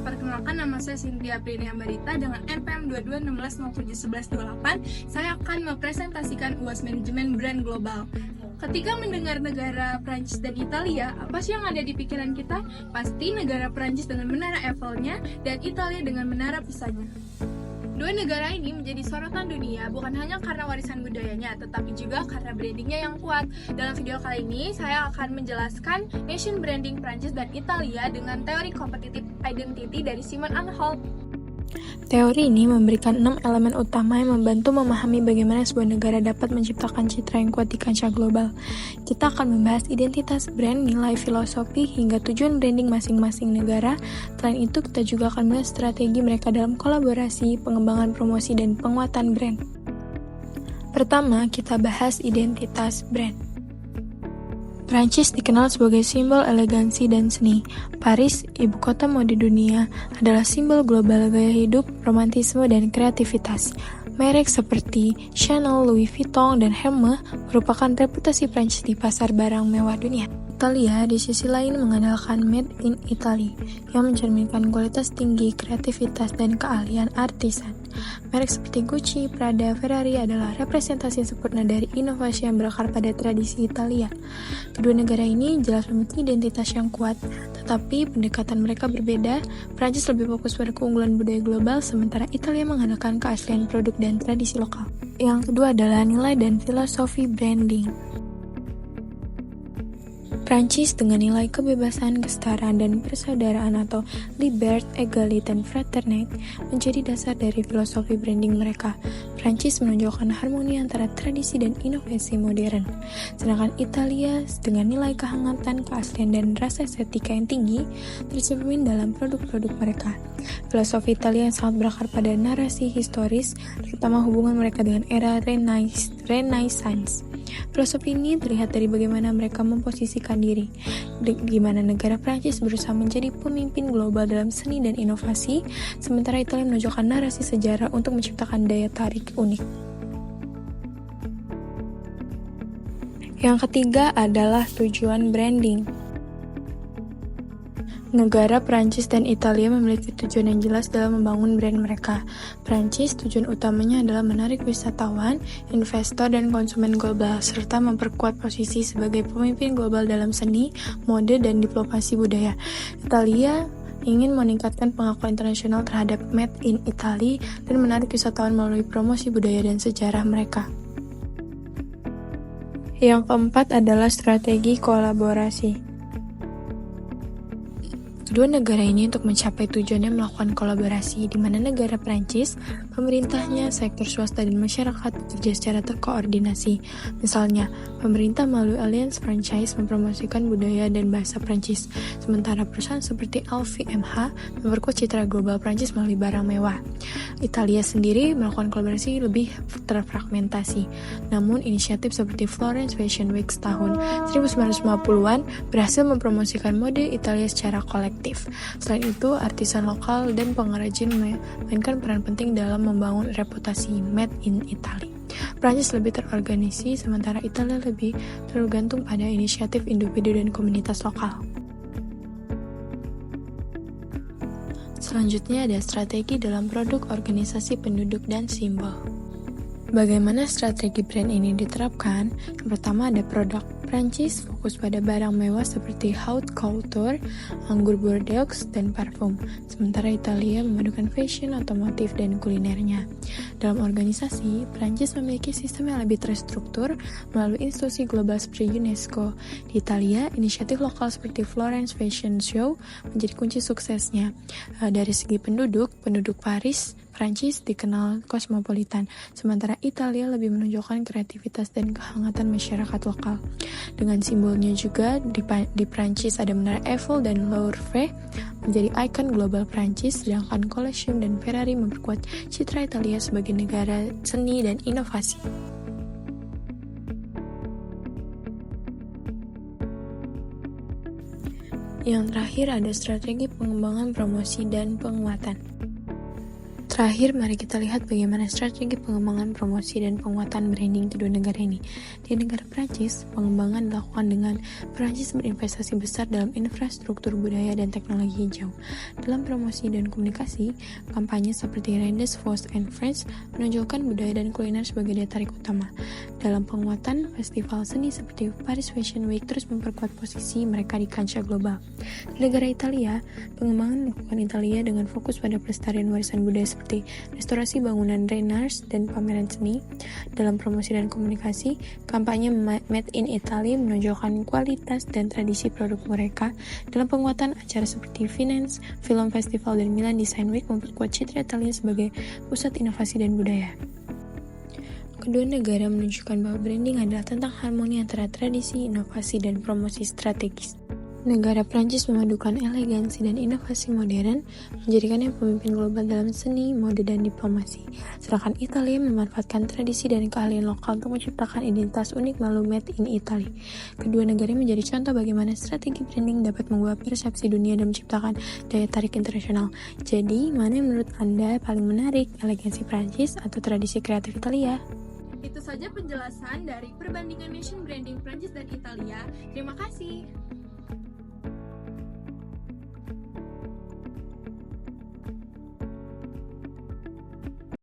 perkenalkan nama saya Cynthia Prinia Barita dengan NPM 2216071128. Saya akan mempresentasikan UAS Manajemen Brand Global. Ketika mendengar negara Prancis dan Italia, apa sih yang ada di pikiran kita? Pasti negara Prancis dengan menara Eiffel-nya dan Italia dengan menara Pisanya. Dua negara ini menjadi sorotan dunia bukan hanya karena warisan budayanya, tetapi juga karena brandingnya yang kuat. Dalam video kali ini, saya akan menjelaskan nation branding Prancis dan Italia dengan teori competitive identity dari Simon Anholt. Teori ini memberikan 6 elemen utama yang membantu memahami bagaimana sebuah negara dapat menciptakan citra yang kuat di kancah global. Kita akan membahas identitas brand, nilai filosofi, hingga tujuan branding masing-masing negara. Selain itu, kita juga akan melihat strategi mereka dalam kolaborasi, pengembangan promosi, dan penguatan brand. Pertama, kita bahas identitas brand. Prancis dikenal sebagai simbol elegansi dan seni. Paris, ibu kota mode dunia, adalah simbol global gaya hidup, romantisme, dan kreativitas. Merek seperti Chanel, Louis Vuitton, dan Hermès merupakan reputasi Prancis di pasar barang mewah dunia. Italia di sisi lain mengandalkan Made in Italy yang mencerminkan kualitas tinggi, kreativitas, dan keahlian artisan. Merek seperti Gucci, Prada, Ferrari adalah representasi sempurna dari inovasi yang berakar pada tradisi Italia. Kedua negara ini jelas memiliki identitas yang kuat, tetapi pendekatan mereka berbeda. Prancis lebih fokus pada keunggulan budaya global, sementara Italia mengandalkan keaslian produk dan tradisi lokal. Yang kedua adalah nilai dan filosofi branding. Prancis dengan nilai kebebasan, kesetaraan, dan persaudaraan atau Liberté, Égalité, dan Fraternité menjadi dasar dari filosofi branding mereka. Prancis menunjukkan harmoni antara tradisi dan inovasi modern, sedangkan Italia dengan nilai kehangatan, keaslian, dan rasa estetika yang tinggi tercermin dalam produk-produk mereka. Filosofi Italia yang sangat berakar pada narasi historis, terutama hubungan mereka dengan era Renaissance. Filosofi ini terlihat dari bagaimana mereka memposisikan diri, di mana negara Prancis berusaha menjadi pemimpin global dalam seni dan inovasi, sementara Italia menunjukkan narasi sejarah untuk menciptakan daya tarik unik. Yang ketiga adalah tujuan branding. Negara Prancis dan Italia memiliki tujuan yang jelas dalam membangun brand mereka. Prancis tujuan utamanya adalah menarik wisatawan, investor, dan konsumen global, serta memperkuat posisi sebagai pemimpin global dalam seni, mode, dan diplomasi budaya. Italia ingin meningkatkan pengakuan internasional terhadap Made in Italy dan menarik wisatawan melalui promosi budaya dan sejarah mereka. Yang keempat adalah strategi kolaborasi. Kedua negara ini untuk mencapai tujuannya melakukan kolaborasi, di mana negara Prancis, pemerintahnya, sektor swasta, dan masyarakat bekerja secara terkoordinasi. Misalnya, pemerintah melalui Alliance Francaise mempromosikan budaya dan bahasa Prancis, sementara perusahaan seperti LVMH memperkuat citra global Prancis melalui barang mewah. Italia sendiri melakukan kolaborasi lebih terfragmentasi, namun inisiatif seperti Florence Fashion Week tahun 1950-an berhasil mempromosikan mode Italia secara kolektif. Selain itu, artisan lokal dan pengrajin memainkan peran penting dalam membangun reputasi Made in Italy. Prancis lebih terorganisasi, sementara Italia lebih tergantung pada inisiatif individu dan komunitas lokal. Selanjutnya ada strategi dalam produk, organisasi, penduduk, dan simbol. Bagaimana strategi brand ini diterapkan? Yang pertama ada produk. Prancis fokus pada barang mewah seperti haute couture, anggur Bordeaux, dan parfum. Sementara Italia memadukan fashion, otomotif, dan kulinernya. Dalam organisasi, Prancis memiliki sistem yang lebih terstruktur melalui institusi global seperti UNESCO. Di Italia, inisiatif lokal seperti Florence Fashion Show menjadi kunci suksesnya. Dari segi penduduk Paris, Prancis dikenal kosmopolitan, sementara Italia lebih menunjukkan kreativitas dan kehangatan masyarakat lokal. Dengan simbolnya juga, di Prancis ada menara Eiffel dan Louvre menjadi ikon global Prancis, sedangkan Colosseum dan Ferrari memperkuat citra Italia sebagai negara seni dan inovasi. Yang terakhir ada strategi pengembangan promosi dan penguatan. Terakhir, mari kita lihat bagaimana strategi pengembangan, promosi, dan penguatan branding kedua negara ini. Di negara Prancis, pengembangan dilakukan dengan Prancis berinvestasi besar dalam infrastruktur budaya dan teknologi hijau. Dalam promosi dan komunikasi, kampanye seperti Rendes Vos and Friends menonjolkan budaya dan kuliner sebagai daya tarik utama. Dalam penguatan, festival seni seperti Paris Fashion Week terus memperkuat posisi mereka di kancah global. Di negara Italia, pengembangan dilakukan Italia dengan fokus pada pelestarian warisan budaya seperti restorasi bangunan Renaissance dan pameran seni. Dalam promosi dan komunikasi, kampanye Made in Italy menonjolkan kualitas dan tradisi produk mereka. Dalam penguatan, acara seperti Finance, Film Festival, dan Milan Design Week memperkuat citra Italia sebagai pusat inovasi dan budaya. Kedua negara menunjukkan bahwa branding adalah tentang harmoni antara tradisi, inovasi, dan promosi strategis. Negara Prancis memadukan elegansi dan inovasi modern, menjadikannya pemimpin global dalam seni, mode, dan diplomasi. Sedangkan Italia memanfaatkan tradisi dan keahlian lokal untuk menciptakan identitas unik melalui Made in Italy. Kedua negara menjadi contoh bagaimana strategi branding dapat mengubah persepsi dunia dan menciptakan daya tarik internasional. Jadi, mana yang menurut Anda paling menarik, elegansi Prancis atau tradisi kreatif Italia? Itu saja penjelasan dari perbandingan nation branding Prancis dan Italia. Terima kasih.